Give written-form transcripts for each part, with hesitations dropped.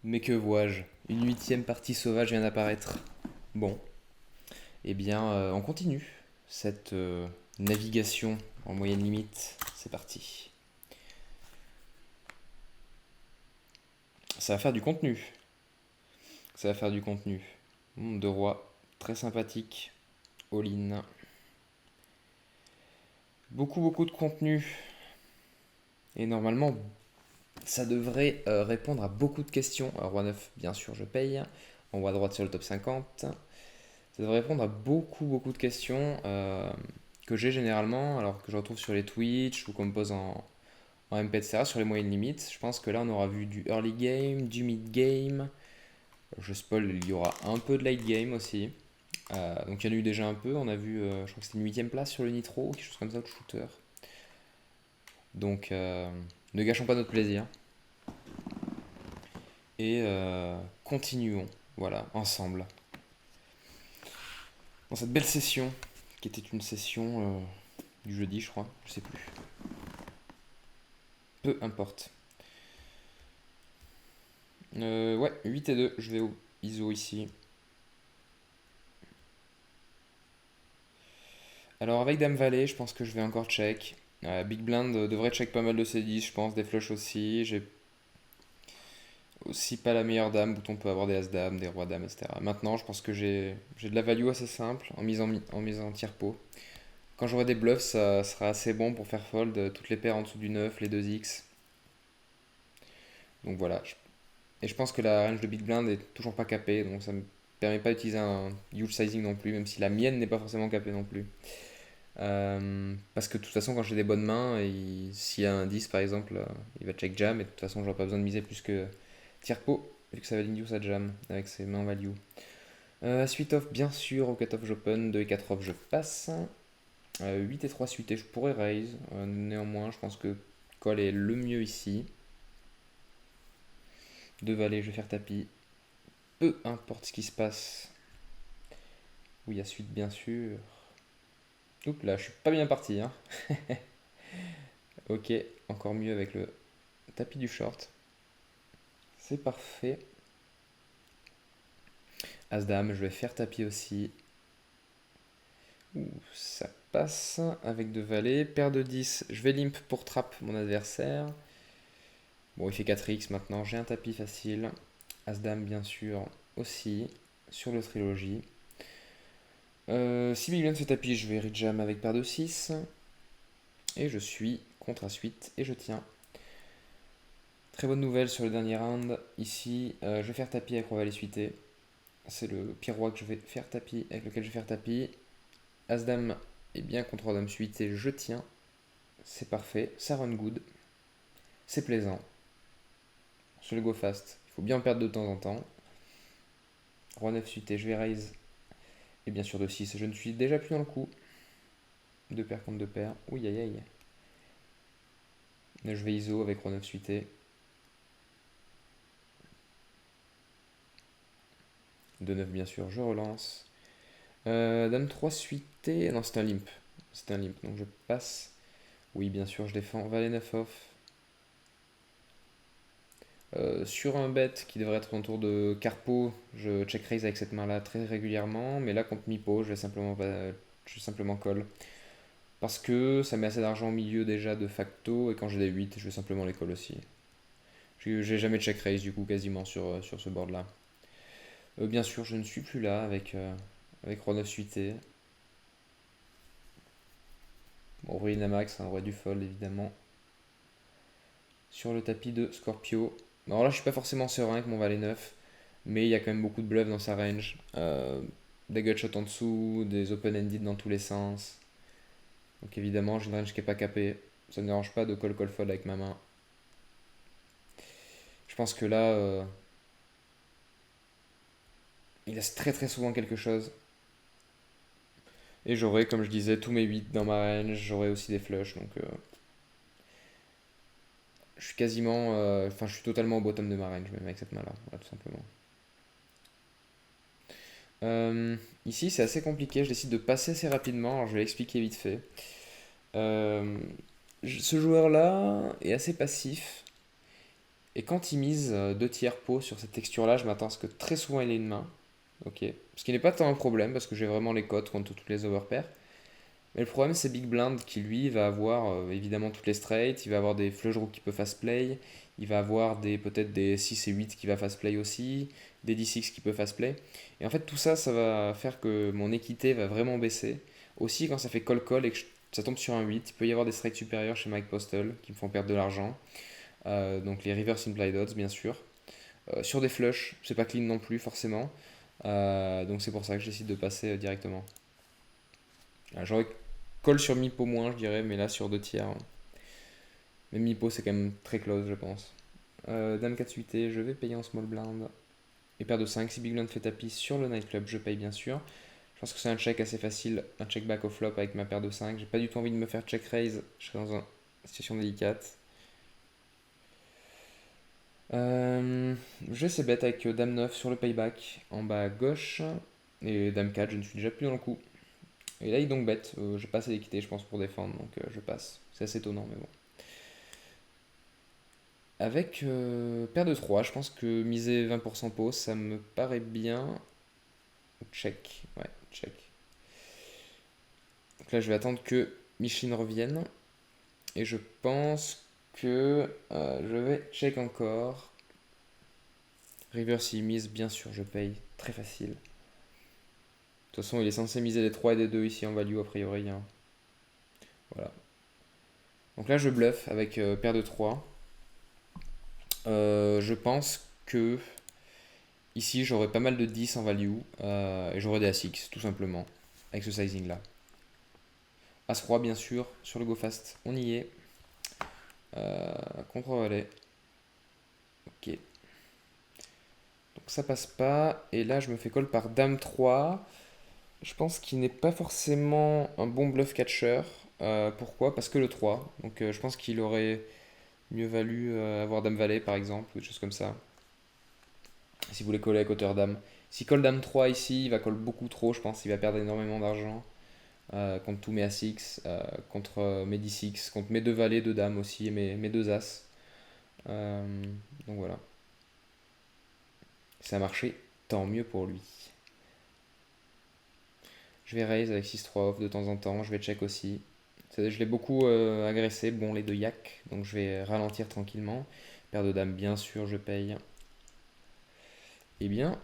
Mais que vois-je? Une huitième partie sauvage vient d'apparaître. Bon, eh bien, on continue cette navigation en moyenne limite. C'est parti. Ça va faire du contenu. Ça va faire du contenu. De roi, très sympathique. All-in. Beaucoup de contenu. Et normalement, ça devrait répondre à beaucoup de questions. Roi 9, bien sûr, je paye. En haut à droite sur le top 50. Ça devrait répondre à beaucoup de questions que j'ai généralement, alors que je retrouve sur les Twitch ou qu'on me pose en MP, etc., sur les moyennes limites. Je pense que là, on aura vu du early game, du mid game. Je spoil, il y aura un peu de late game aussi. Donc il y en a eu déjà un peu. On a vu, je crois que c'était une huitième place sur le Nitro, ou quelque chose comme ça, de shooter. Donc ne gâchons pas notre plaisir. Et continuons, voilà, ensemble. Dans cette belle session, qui était une session du jeudi, je crois, je sais plus. Peu importe. Ouais, 8 et 2, je vais au ISO ici. Alors avec Dame Valet, je pense que je vais encore check. Big Blind devrait check pas mal de C10, je pense, des flushs aussi. J'ai aussi pas la meilleure dame, bouton peut avoir des As-Dames, des Rois-Dames, etc. Maintenant, je pense que j'ai de la value assez simple en mise en tiers-pot. Quand j'aurai des bluffs, ça sera assez bon pour faire fold toutes les paires en dessous du 9, les 2x. Donc voilà. Et je pense que la range de Big Blind est toujours pas capée, donc ça me permet pas d'utiliser un huge sizing non plus, même si la mienne n'est pas forcément capée non plus. Parce que de toute façon, quand j'ai des bonnes mains, s'il y a un 10 par exemple, il va check jam, et de toute façon, j'aurai pas besoin de miser plus que tiers pot, vu que ça va l'induce à jam avec ses mains value. Suite off, bien sûr, au cut off j'open, 2 et 4 off je passe. 8 et 3 suités, je pourrais raise. Néanmoins, je pense que call est le mieux ici. 2 valets, je vais faire tapis. Peu importe ce qui se passe. Oui, il y a suite, bien sûr. Oups là, je suis pas bien parti. Hein. Ok, encore mieux avec le tapis du short. C'est parfait. As-Dame, je vais faire tapis aussi. Ouh, ça passe avec 2 valets. Paire de 10, je vais limp pour trap mon adversaire. Bon, il fait 4x maintenant, j'ai un tapis facile. As-Dame, bien sûr, aussi, sur le trilogie. Si Big Blind fait tapis, je vais rejam avec paire de 6. Et je suis contre à suite et je tiens. Très bonne nouvelle sur le dernier round. Ici, je vais faire tapis avec roi valet suité. C'est le pire roi que je vais faire tapis, avec lequel je vais faire tapis. As-Dame est bien contre roi dame suité, je tiens. C'est parfait, ça run good. C'est plaisant. Sur le go fast, il faut bien perdre de temps en temps. Roi 9 suité, je vais raise. Et bien sûr de 6, je ne suis déjà plus dans le coup. Deux paires contre deux paires. Ouh aïe aïe. Je vais ISO avec roi 9 suité. De 9 bien sûr, je relance. Dame 3 suité. Non, c'est un limp. C'est un limp, donc je passe. Oui, bien sûr, je défends. Valet 9 off. Sur un bet qui devrait être autour de Carpo, je check raise avec cette main-là très régulièrement. Mais là, contre Mipo, je vais simplement call. Parce que ça met assez d'argent au milieu déjà de facto. Et quand j'ai des 8, je vais simplement les call aussi. J'ai jamais check raise du coup, quasiment sur ce board-là. Bien sûr, je ne suis plus là avec Roi 9 suité. Bon, Max, on aurait dû fold évidemment. Sur le tapis de Scorpio. Alors là, je suis pas forcément serein avec mon valet 9, mais il y a quand même beaucoup de bluff dans sa range. Des gutshots en dessous, des open-ended dans tous les sens. Donc évidemment, j'ai une range qui est pas capée. Ça ne me dérange pas de call fold avec ma main. Je pense que là, il laisse très souvent quelque chose. Et j'aurai, comme je disais, tous mes 8 dans ma range. J'aurai aussi des flushs. Donc je suis quasiment. Enfin, je suis totalement au bottom de ma range, même avec cette main-là. Voilà, tout simplement. Ici, c'est assez compliqué. Je décide de passer assez rapidement. Alors, je vais l'expliquer vite fait. Ce joueur-là est assez passif. Et quand il mise 2 tiers pot sur cette texture-là, je m'attends à ce que très souvent il ait une main. Ok. Ce qui n'est pas tant un problème parce que j'ai vraiment les cotes contre toutes les overpairs. Mais le problème, c'est Big Blind qui, lui, va avoir évidemment toutes les straights. Il va avoir des flush draws qui peut fast play. Il va avoir peut-être des 6 et 8 qui va fast play aussi. Des D6 qui peut fast play. Et en fait, tout ça, ça va faire que mon équité va vraiment baisser. Aussi, quand ça fait call-call et que ça tombe sur un 8, il peut y avoir des strikes supérieurs chez Mike Postel qui me font perdre de l'argent. Donc les reverse implied odds, bien sûr. Sur des flushs, c'est pas clean non plus, forcément. Donc c'est pour ça que je décide de passer directement. J'aurais call sur mi-pot moins, je dirais, mais là sur 2 tiers. Mais mi-pot, c'est quand même très close, je pense. Dame 4 suité, je vais payer en small blind. Et paire de 5, si Big Blind fait tapis sur le nightclub, je paye bien sûr. Je pense que c'est un check assez facile, un check back au flop avec ma paire de 5. J'ai pas du tout envie de me faire check raise, je serai dans une situation délicate. Je sais bet avec Dame 9 sur le payback en bas à gauche. Et Dame 4, je ne suis déjà plus dans le coup. Et là, il donc bête. J'ai pas assez d'équité, je pense, pour défendre, donc je passe. C'est assez étonnant, mais bon. Avec paire de 3, je pense que miser 20% pot, ça me paraît bien. Check, ouais, check. Donc là, je vais attendre que Micheline revienne. Et je pense que je vais check encore. River s'il mise, bien sûr, je paye. Très facile. De toute façon, il est censé miser les 3 et des 2 ici en value, a priori, hein. Voilà. Donc là, je bluffe avec paire de 3. Je pense que ici, j'aurai pas mal de 10 en value. Et j'aurai des As-X, tout simplement. Avec ce sizing là. As-Roi, bien sûr, sur le go fast. On y est. Contre-valet. Ok. Donc ça passe pas. Et là, je me fais call par Dame 3. Je pense qu'il n'est pas forcément un bon bluff catcher. Pourquoi? Parce que le 3. Donc je pense qu'il aurait mieux valu avoir Dame Valet par exemple, ou des choses comme ça. Si vous voulez coller avec hauteur Dame. S'il colle Dame 3 ici, il va coller beaucoup trop, je pense. Il va perdre énormément d'argent contre tous mes As-X, contre mes D6, contre mes 2 valets, 2 dames aussi, et mes 2 As. Donc voilà. Ça a marché, tant mieux pour lui. Je vais raise avec 6-3 off de temps en temps, je vais check aussi. Je l'ai beaucoup agressé, bon les 2 yak, donc je vais ralentir tranquillement. Paire de dames, bien sûr, je paye. Eh bien,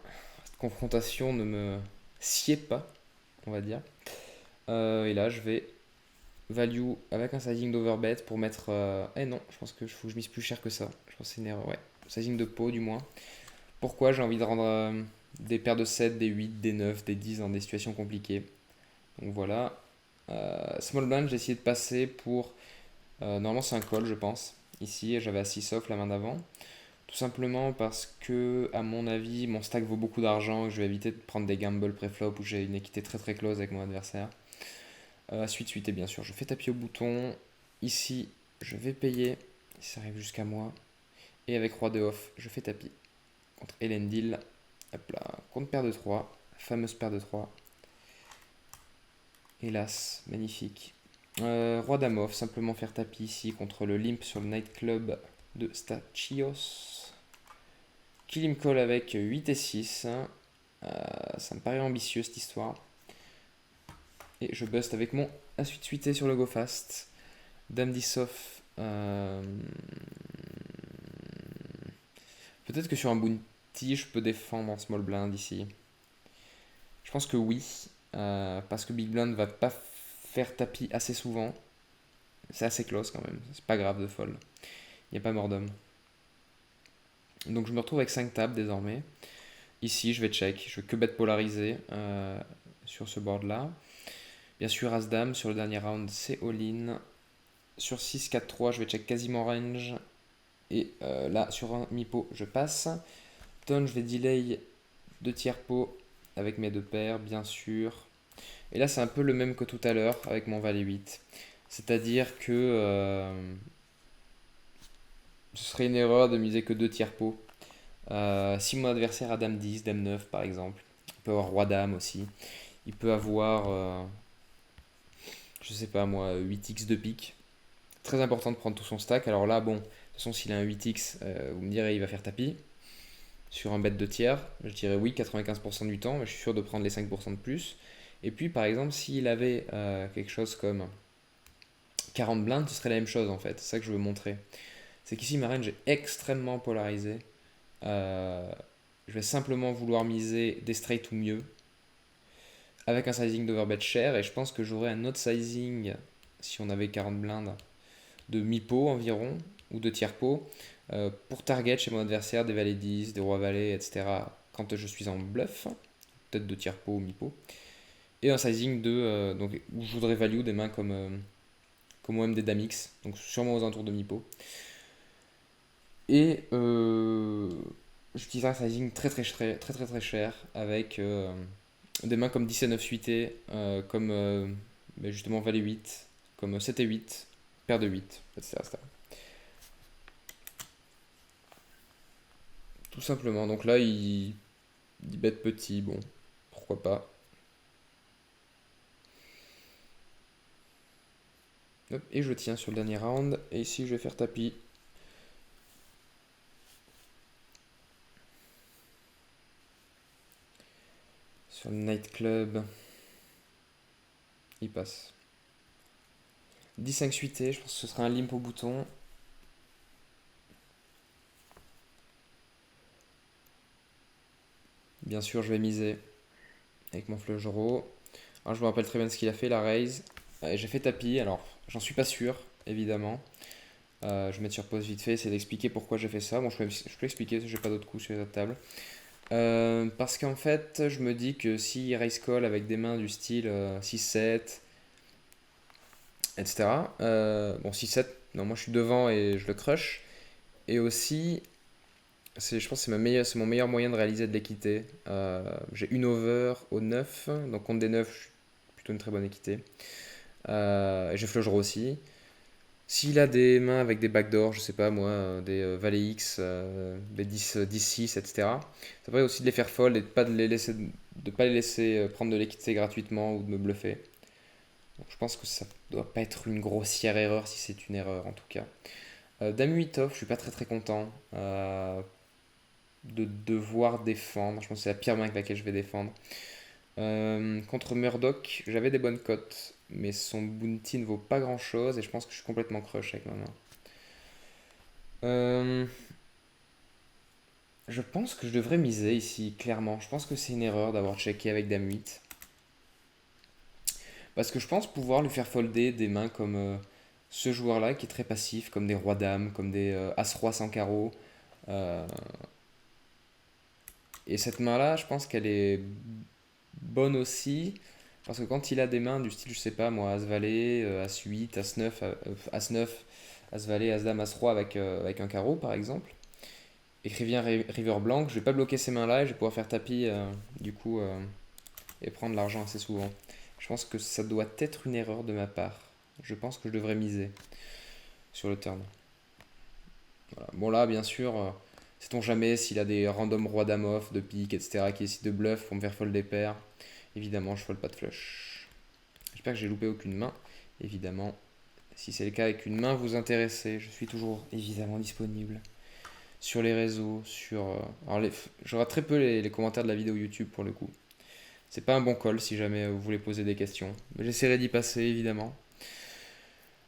cette confrontation ne me sied pas, on va dire. Et là, je vais value avec un sizing d'overbet pour mettre. Eh non, je pense que faut que je mise plus cher que ça. Je pense que c'est une erreur, ouais. Sizing de pot, du moins. Pourquoi j'ai envie de rendre des paires de 7, des 8, des 9, des 10 dans des situations compliquées. Donc voilà. Small blind, j'ai essayé de passer pour. Normalement, c'est un call, je pense. Ici, j'avais à 6 off la main d'avant. Tout simplement parce que, à mon avis, mon stack vaut beaucoup d'argent et je vais éviter de prendre des gambles pré-flop où j'ai une équité très très close avec mon adversaire. Suite, et bien sûr, je fais tapis au bouton. Ici, je vais payer si ça arrive jusqu'à moi. Et avec roi de off, je fais tapis contre Elendil. Hop là, contre paire de 3, fameuse paire de 3. Hélas, magnifique. Roi dame off, simplement faire tapis ici contre le limp sur le nightclub de Stachios. Kill him call avec 8 et 6. Ça me paraît ambitieux cette histoire. Et je bust avec mon A-suite suité sur le go fast. Dame 10 off. Peut-être que sur un bounty, je peux défendre en small blind ici. Je pense que oui. Parce que Big Blind va pas faire tapis assez souvent. C'est assez close quand même. C'est pas grave de fold. Il n'y a pas mort d'homme. Donc je me retrouve avec 5 tables désormais. Ici, je vais check. Je veux que bet polarisé sur ce board là. Bien sûr, As-Dame sur le dernier round, c'est all-in. Sur 6, 4, 3, je vais check quasiment range. Et là, sur un mi-pot, je passe. Turn, je vais delay 2 tiers pot avec mes 2 paires, bien sûr. Et là, c'est un peu le même que tout à l'heure avec mon valet 8. C'est-à-dire que ce serait une erreur de miser que 2 tiers pot. Si mon adversaire a Dame 10, Dame 9 par exemple, il peut avoir Roi Dame aussi. Il peut avoir, je sais pas moi, 8x de pique. Très important de prendre tout son stack. Alors là, bon, façon, s'il a un 8x, vous me direz il va faire tapis. Sur un bet de tiers, je dirais oui 95% du temps, mais je suis sûr de prendre les 5% de plus. Et puis par exemple, s'il avait quelque chose comme 40 blindes, ce serait la même chose en fait. C'est ça que je veux montrer. C'est qu'ici, ma range est extrêmement polarisée. Euh, je vais simplement vouloir miser des straight ou mieux avec un sizing d'overbet cher, et je pense que j'aurais un autre sizing si on avait 40 blindes de mi-pot environ ou de tiers pot pour target chez mon adversaire des valets 10, des rois valets, etc. quand je suis en bluff, peut-être de tiers pot ou mi-pot, et un sizing donc, où je voudrais value des mains comme OM des dames X, donc sûrement aux alentours de mi-pot. Et j'utiliserai un sizing très cher avec des mains comme 10 et 9 suités, comme justement valet 8, comme 7 et 8, paire de 8, etc. Tout simplement. Donc là, il bet petit, bon, pourquoi pas. Hop, et je tiens sur le dernier round. Et ici, je vais faire tapis. Sur le nightclub, il passe. 10-5 suité, je pense que ce sera un limp au bouton. Bien sûr, je vais miser avec mon flush draw. Alors, je me rappelle très bien ce qu'il a fait, la raise. J'ai fait tapis, alors j'en suis pas sûr, évidemment. Je vais mettre sur pause vite fait, c'est d'expliquer pourquoi j'ai fait ça. Bon, je peux expliquer, j'ai pas d'autres coups sur la table. Parce qu'en fait, je me dis que si raise call avec des mains du style 6-7, etc. Bon, 6-7, non, moi je suis devant et je le crush. Et aussi, je pense que c'est mon meilleur moyen de réaliser de l'équité. J'ai une over au 9, donc contre des 9, je suis plutôt une très bonne équité. Et je flush draw aussi. S'il a des mains avec des backdoors, je sais pas moi, des valets X, des 10-6, etc. Ça permet aussi de les faire fold et de pas les laisser prendre de l'équité gratuitement ou de me bluffer. Donc je pense que ça doit pas être une grossière erreur si c'est une erreur en tout cas. Dame 8 off, je suis pas très content de devoir défendre. Je pense que c'est la pire main avec laquelle je vais défendre. Contre Murdoch, j'avais des bonnes cotes, mais son bounty ne vaut pas grand chose et je pense que je suis complètement crush avec ma main. Je pense que je devrais miser ici, clairement. Je pense que c'est une erreur d'avoir checké avec Dame 8. Parce que je pense pouvoir lui faire folder des mains comme ce joueur-là qui est très passif, comme des rois-dames, comme des as-roi sans carreau. Euh, et cette main-là, je pense qu'elle est bonne aussi. Parce que quand il a des mains du style, je sais pas moi, As-Valet, As-8, As-9, As-9, As-Valet, As-Dame, As-Roi avec un carreau par exemple, et qu'il vient River Blanc, je vais pas bloquer ces mains-là et je vais pouvoir faire tapis du coup et prendre l'argent assez souvent. Je pense que ça doit être une erreur de ma part. Je pense que je devrais miser sur le turn. Voilà. Bon là, bien sûr, sait-on jamais s'il a des random rois dame off, de pique, etc. qui décident de bluff pour me faire fold des paires. Évidemment, je fold pas de flush. J'espère que j'ai loupé aucune main. Évidemment, si c'est le cas et qu'une main vous intéressait, je suis toujours évidemment disponible sur les réseaux, j'aurai très peu les commentaires de la vidéo YouTube pour le coup. C'est pas un bon call si jamais vous voulez poser des questions. Mais j'essaierai d'y passer évidemment.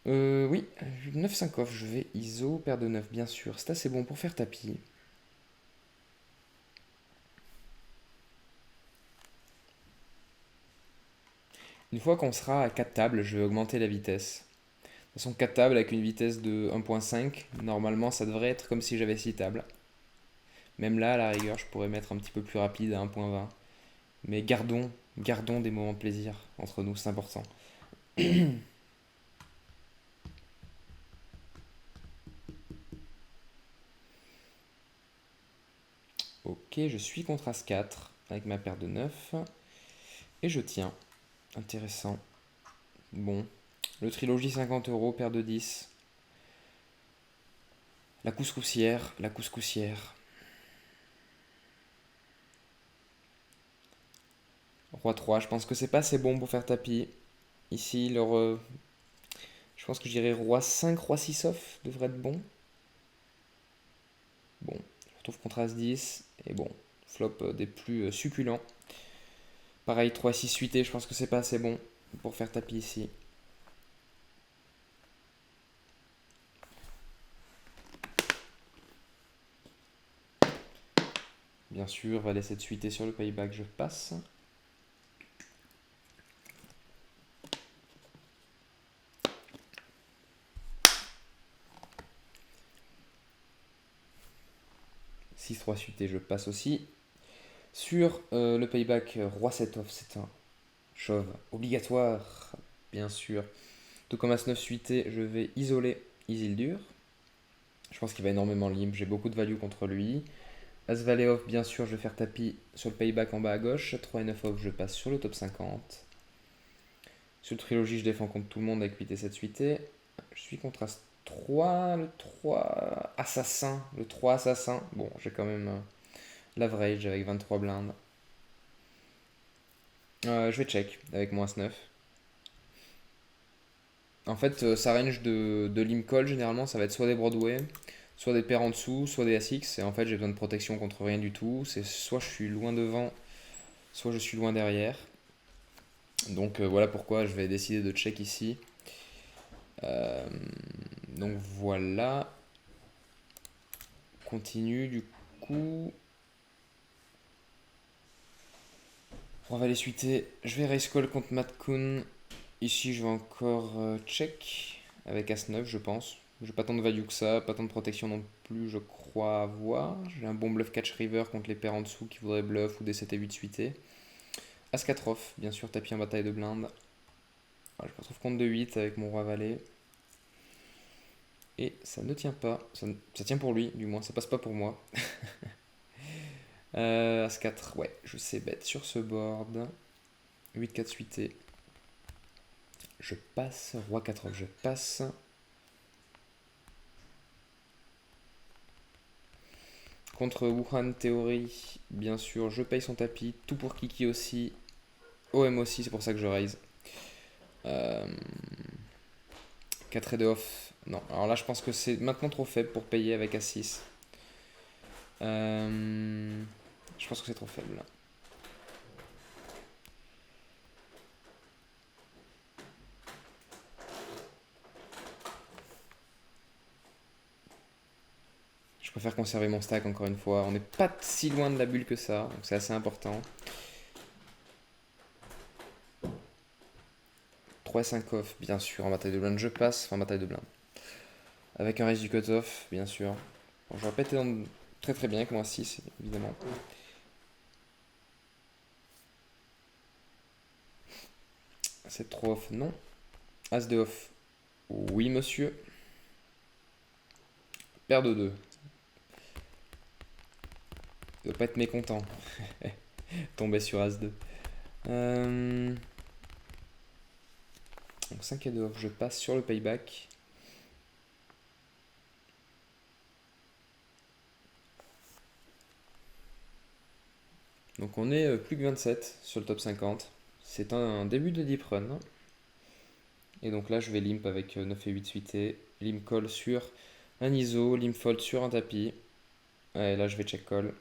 Oui, 9-5 off, je vais ISO, paire de 9 bien sûr. C'est assez bon pour faire tapis. Une fois qu'on sera à 4 tables, je vais augmenter la vitesse. De toute façon, 4 tables avec une vitesse de 1.5, normalement ça devrait être comme si j'avais 6 tables. Même là, à la rigueur, je pourrais mettre un petit peu plus rapide à 1.20. Mais gardons des moments de plaisir entre nous, c'est important. Ok, je suis contre As-4 avec ma paire de 9. Et je tiens. Intéressant. Bon. Le trilogie 50 €, paire de 10. La couscoussière, la couscoussière. Roi 3, je pense que c'est pas assez bon pour faire tapis. Ici, je pense que je dirais roi 5, roi 6 off devrait être bon. retrouve contre As-10. Et bon, flop des plus succulents. Pareil, 3-6 suité, je pense que c'est pas assez bon pour faire tapis ici. Bien sûr, valet 7 suité sur le payback, je passe. Six 3 suité, je passe aussi. Sur le payback, roi 7 off, c'est un shove obligatoire, bien sûr. Tout comme As 9 suité, je vais isoler Isildur. Je pense qu'il va énormément limp, j'ai beaucoup de value contre lui. As valet off, bien sûr, je vais faire tapis sur le payback en bas à gauche. 3 et 9 off, je passe sur le top 50. Sur le trilogie, je défends contre tout le monde avec 8 et 7 suité. Je suis contre As 3, le 3 assassin. Le 3 assassin. Bon, j'ai quand même l'average avec 23 blindes. Je vais check avec mon As 9. En fait, sa range de limp call, généralement, ça va être soit des Broadway, soit des paires en dessous, soit des As-X. Et en fait, j'ai besoin de protection contre rien du tout. C'est soit je suis loin devant, soit je suis loin derrière. Donc voilà pourquoi je vais décider de check ici. Donc voilà. Continue du coup. On va les suiter. Je vais raise call contre Matt Kuhn. Ici, je vais encore check avec As-9, je pense. J'ai pas tant de value que ça, pas tant de protection non plus, je crois avoir. J'ai un bon bluff catch river contre les paires en dessous qui voudraient bluff ou des 7 et 8 suités. As-4 off, bien sûr, tapis en bataille de blinde. Voilà, je me retrouve contre 2-8 avec mon roi valet. Et ça ne tient pas. Ça tient pour lui, du moins, ça passe pas pour moi. As-4, ouais, je sais bête sur ce board. 8-4 suité. Je passe. Roi 4 off, je passe. Contre Wuhan Theory, bien sûr, je paye son tapis. Tout pour Kiki aussi. OM aussi, c'est pour ça que je raise. 4 et 2 off. Non, alors là, je pense que c'est maintenant trop faible pour payer avec A6. Je pense que c'est trop faible là. Je préfère conserver mon stack encore une fois. On n'est pas si loin de la bulle que ça, donc c'est assez important. 3 et 5 off, bien sûr, en bataille de blinde, je passe. Enfin, en bataille de blinde. Avec un raise du cut-off, bien sûr. Bon, j'aurais pas été très très bien avec mon 6, évidemment. C'est 3 off, non. As de off, oui monsieur. Paire de 2. Il doit pas être mécontent. Tomber sur As-2. Donc 5 et 2 off, je passe sur le payback. Donc on est plus que 27 sur le top 50. C'est un début de deep run. Et donc là je vais limp avec 9 et 8 suités. Limp call sur un ISO, limp fold sur un tapis. Et là je vais check call.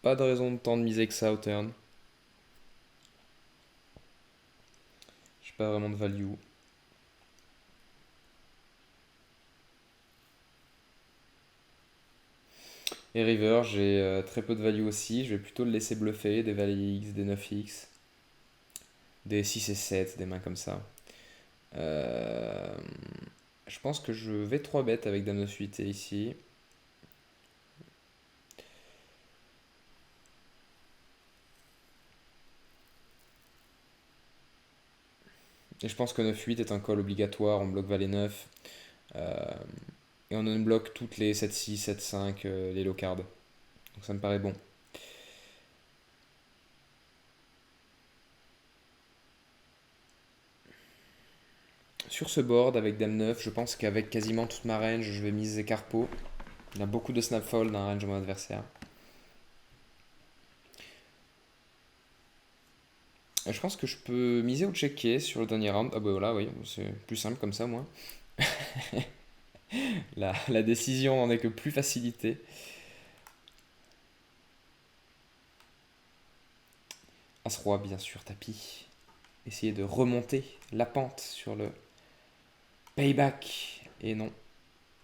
Pas de raison de tant de miser que ça au turn. J'ai pas vraiment de value. Et river, j'ai très peu de value aussi. Je vais plutôt le laisser bluffer. Des valets X, des 9X. Des 6 et 7, des mains comme ça. Je pense que je vais 3 bêtes avec dame de suité ici. Et je pense que 9-8 est un call obligatoire, on bloque valet 9. Et on unblock toutes les 7-6, 7-5, les low cards. Donc ça me paraît bon. Sur ce board avec dame 9, je pense qu'avec quasiment toute ma range, je vais miser carpo. Il y a beaucoup de snap fold dans la range de mon adversaire. Et je pense que je peux miser ou checker sur le dernier round. Ah bah voilà, oui, c'est plus simple comme ça, moi. La décision n'en est que plus facilitée. As-roi, bien sûr, tapis. Essayer de remonter la pente sur le payback. Et non,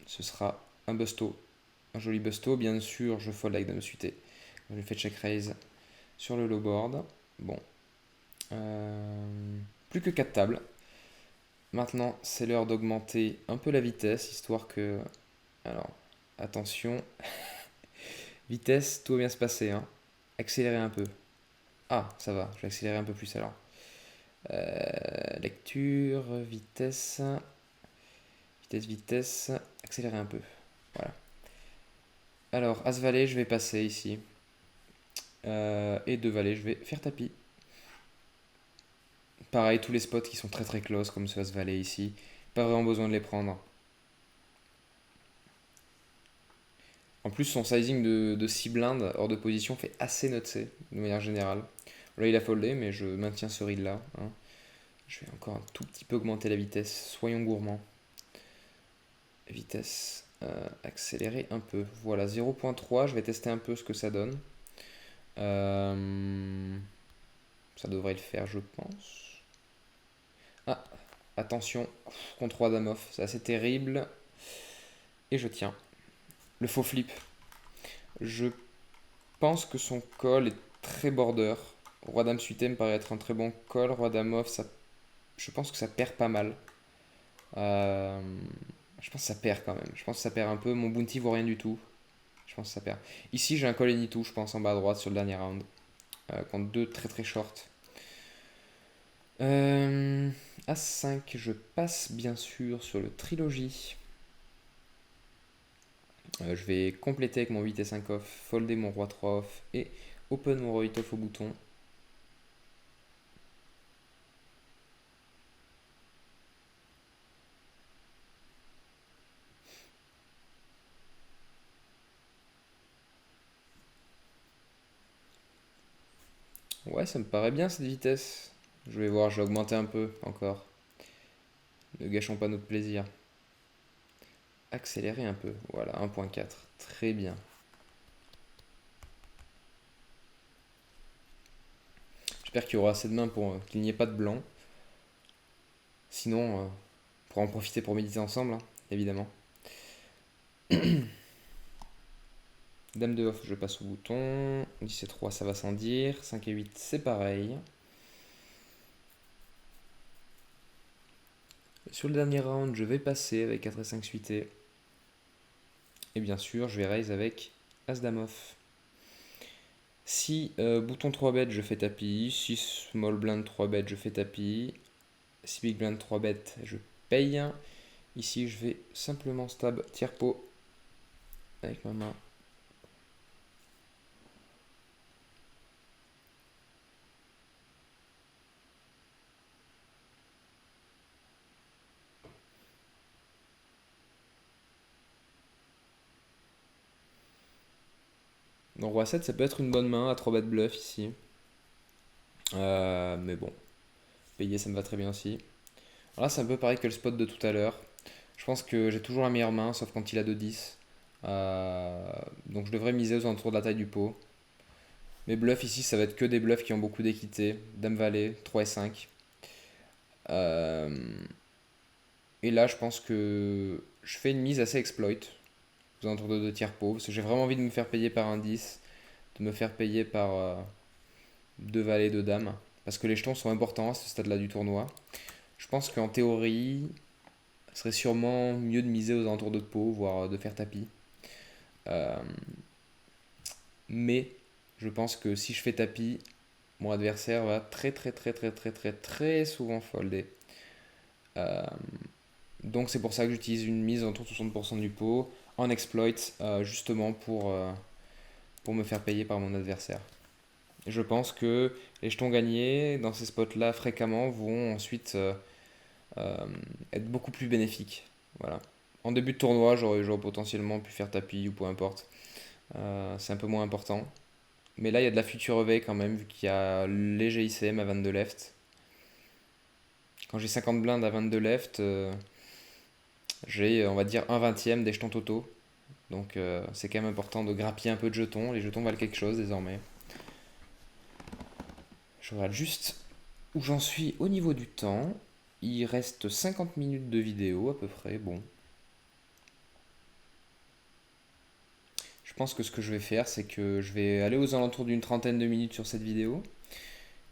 ce sera un busto. Un joli busto. Bien sûr, je fold avec dame suité. Je fais check raise sur le low board. Bon. Plus que 4 tables. Maintenant, c'est l'heure d'augmenter un peu la vitesse, histoire que... Alors, attention. Vitesse, tout va bien se passer, hein. Accélérer un peu. Ah, ça va, je vais accélérer un peu plus alors. Lecture, vitesse, vitesse, accélérer un peu. Voilà. Alors, As-Valet, je vais passer ici. Et 2 valets, je vais faire tapis. Pareil, tous les spots qui sont très très close, comme ce As-Valet ici, pas vraiment besoin de les prendre. En plus, son sizing de 6 blindes hors de position fait assez nutsé, de manière générale. Là, il a foldé, mais je maintiens ce read là, hein. Je vais encore un tout petit peu augmenter la vitesse. Soyons gourmands. Vitesse, accélérer un peu. Voilà, 0.3. Je vais tester un peu ce que ça donne. Ça devrait le faire, je pense. Ah, attention. Contre roi dame off. C'est assez terrible. Et je tiens. Le faux flip. Je pense que son call est très border. Roi dame suité me paraît être un très bon call. Roi dame off, ça, je pense que ça perd pas mal. Euh, je pense que ça perd quand même. Je pense que ça perd un peu. Mon bounty vaut rien du tout. Je pense que ça perd. Ici, j'ai un call any tout, je pense, en bas à droite sur le dernier round. Contre deux très très short. As-5, je passe bien sûr sur le trilogie. Je vais compléter avec mon 8 et 5 off, folder mon roi 3 off et open mon roi 8 off au bouton. Ouais, ça me paraît bien cette vitesse. Je vais voir, je vais augmenter un peu encore. Ne gâchons pas notre plaisir. Accélérer un peu. Voilà, 1.4. Très bien. J'espère qu'il y aura assez de mains pour qu'il n'y ait pas de blanc. Sinon, on pourra en profiter pour méditer ensemble, hein, évidemment. Dame de off, je passe au bouton. 10 et 3, ça va sans dire. 5 et 8, c'est pareil. Sur le dernier round, je vais passer avec 4 et 5 suités. Et bien sûr, je vais raise avec As-Dame off. Si bouton 3 bet, je fais tapis. Si small blind 3 bet, je fais tapis. Si big blind 3 bet, je paye. Ici, je vais simplement stab tiers pot avec ma main. Donc roi 7, ça peut être une bonne main à 3 bet bluff ici. Mais bon, payer, ça me va très bien aussi. Alors là, c'est un peu pareil que le spot de tout à l'heure. Je pense que j'ai toujours la meilleure main, sauf quand il a 2-10. Donc je devrais miser aux alentours de la taille du pot. Mes bluffs ici, ça va être que des bluffs qui ont beaucoup d'équité. Dame valet, 3 et 5. Euh, et là, je pense que je fais une mise assez exploit, aux alentours de 2 tiers pot, parce que j'ai vraiment envie de me faire payer par un 10, de me faire payer par 2 valets, 2 dames, parce que les jetons sont importants à ce stade-là du tournoi. Je pense qu'en théorie, ce serait sûrement mieux de miser aux alentours de pot, voire de faire tapis. Euh, mais je pense que si je fais tapis, mon adversaire va très très très très très très très souvent folder. Euh, donc c'est pour ça que j'utilise une mise autour de 60% du pot en exploit, justement pour me faire payer par mon adversaire. Et je pense que les jetons gagnés dans ces spots-là fréquemment vont ensuite euh, être beaucoup plus bénéfiques. Voilà. En début de tournoi, j'aurais potentiellement pu faire tapis ou peu importe. C'est un peu moins important. Mais là, il y a de la future EV quand même, vu qu'il y a léger ICM à 22 left. Quand j'ai 50 blindes à 22 left, j'ai, on va dire, un vingtième des jetons totaux. Donc c'est quand même important de grappiller un peu de jetons. Les jetons valent quelque chose désormais. Je regarde juste où j'en suis au niveau du temps. Il reste 50 minutes de vidéo à peu près. Bon. Je pense que ce que je vais faire, c'est que je vais aller aux alentours d'une trentaine de minutes sur cette vidéo.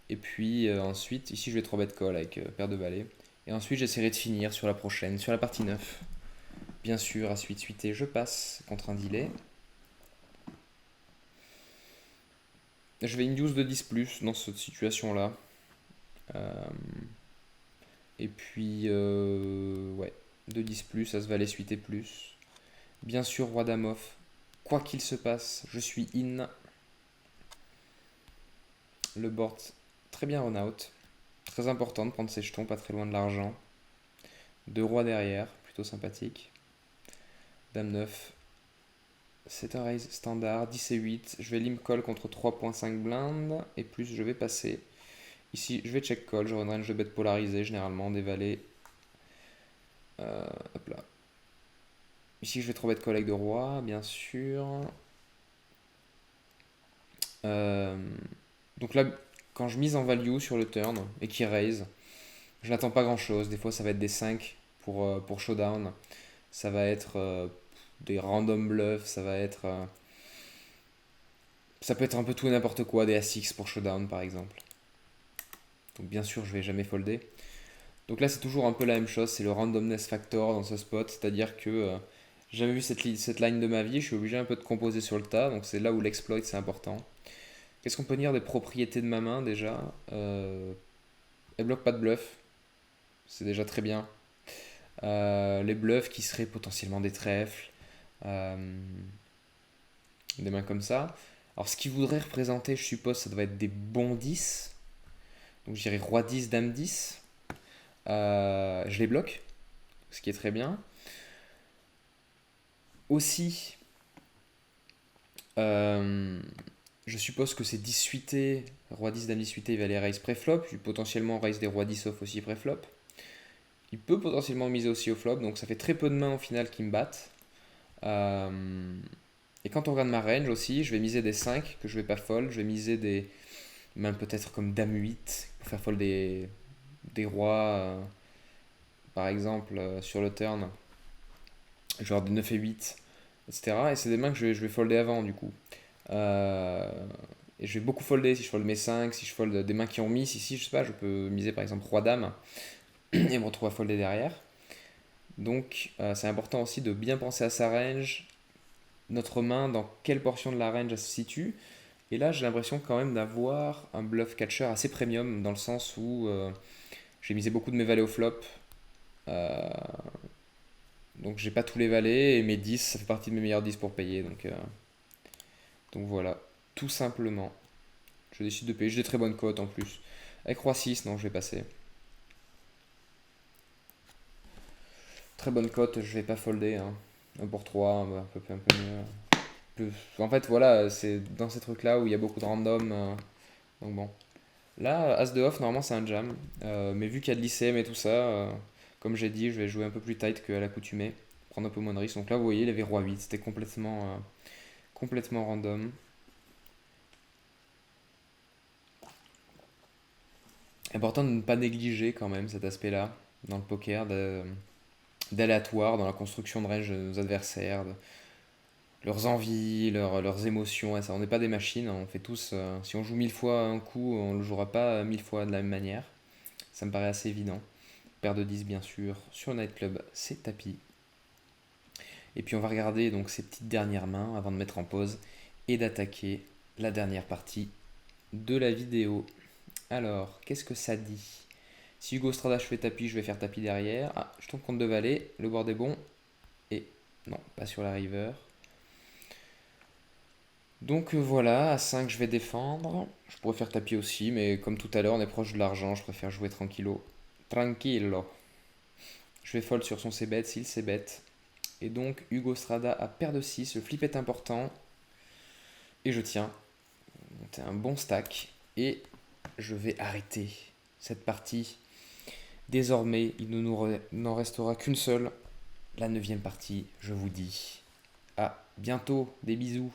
Et puis ensuite, ici je vais 3 bet call avec paire de balais. Et ensuite j'essaierai de finir sur la prochaine, sur la partie 9. Bien sûr, à suite suité, je passe contre un delay. Je vais induce de 10 plus dans cette situation-là. Et puis, ouais, de 10 plus, ça se valait suité plus. Bien sûr, roi dame off. Quoi qu'il se passe, je suis in. Le board, très bien run out. Très important de prendre ses jetons, pas très loin de l'argent. Deux rois derrière, plutôt sympathique. Dame 9. C'est un raise standard, 10 et 8. Je vais limp call contre 3.5 blindes. Et plus, je vais passer. Ici, je vais check call. Je run range de bet polarisé, généralement, des valets. Hop là. Ici, je vais 3 bet call avec de roi, bien sûr. Donc là, quand je mise en value sur le turn et qu'il raise, je n'attends pas grand chose. Des fois, ça va être des 5 pour showdown. Ça va être des random bluffs. Ça peut être un peu tout et n'importe quoi. Des A6 pour showdown, par exemple. Donc, bien sûr, je vais jamais folder. Donc là, c'est toujours un peu la même chose. C'est le randomness factor dans ce spot. C'est-à-dire que j'ai jamais vu cette line de ma vie. Je suis obligé un peu de composer sur le tas. Donc, c'est là où l'exploit, c'est important. Qu'est-ce qu'on peut dire des propriétés de ma main déjà? Elle bloque pas de bluff, c'est déjà très bien. Les bluffs qui seraient potentiellement des trèfles, euh, des mains comme ça. Alors ce qu'il voudrait représenter, je suppose, ça doit être des bons 10. Donc je dirais roi 10, dame 10. Je les bloque, ce qui est très bien. Aussi, je suppose que c'est 10 suité, roi 10, dame 10 suité, il va aller raise préflop. Il peut potentiellement raise des rois 10 off aussi préflop. Il peut potentiellement miser aussi au flop, donc ça fait très peu de mains au final qui me battent. Et quand on regarde ma range aussi, je vais miser des 5 que je vais pas fold. Je vais miser des mains peut-être comme dame 8 pour faire fold des rois, par exemple, sur le turn. Genre des 9 et 8, etc. Et c'est des mains que je vais folder avant du coup. Et je vais beaucoup folder si je fold mes 5, si je fold des mains qui ont mis. Ici, je sais pas, je peux miser par exemple roi-dame et me retrouver à folder derrière. Donc c'est important aussi de bien penser à sa range, notre main, dans quelle portion de la range elle se situe. Et là, j'ai l'impression quand même d'avoir un bluff catcher assez premium, dans le sens où j'ai misé beaucoup de mes valets au flop. Euh, donc j'ai pas tous les valets, et mes 10, ça fait partie de mes meilleurs 10 pour payer. Donc voilà, tout simplement. Je décide de payer, j'ai des très bonnes cotes en plus. Avec roi 6, non, je vais passer. Très bonne cote, je vais pas folder. Hein. 1 pour 3, un peu mieux. En fait, voilà, c'est dans ces trucs-là où il y a beaucoup de random. Donc bon. Là, As de off, normalement, c'est un jam. Mais vu qu'il y a de l'ICM et tout ça, comme j'ai dit, je vais jouer un peu plus tight qu'à l'accoutumée. Prendre un peu moins de risques. Donc là, vous voyez, il avait roi 8. C'était complètement random. Important de ne pas négliger quand même cet aspect-là dans le poker, d'aléatoire dans la construction de range de nos adversaires, leurs envies, leurs émotions. Et ça, on n'est pas des machines, hein. On fait tous. Si on joue 1000 fois un coup, on ne le jouera pas 1000 fois de la même manière. Ça me paraît assez évident. Paire de 10 bien sûr. Sur Nightclub, c'est tapis. Et puis on va regarder donc ces petites dernières mains avant de mettre en pause et d'attaquer la dernière partie de la vidéo. Alors, qu'est-ce que ça dit? Si Hugo Strada je fais tapis, je vais faire tapis derrière. Ah, je tombe contre deux valets, le board est bon. Et non, pas sur la river. Donc voilà, à 5 je vais défendre. Je pourrais faire tapis aussi, mais comme tout à l'heure on est proche de l'argent, je préfère jouer tranquillo. Tranquillo. Je vais fold sur son c-bet s'il c-bet. Et donc Hugo Strada à paire de 6, le flip est important. Et je tiens. C'est un bon stack. Et je vais arrêter cette partie. Désormais, il ne nous n'en restera qu'une seule. la neuvième partie. Je vous dis à bientôt, des bisous.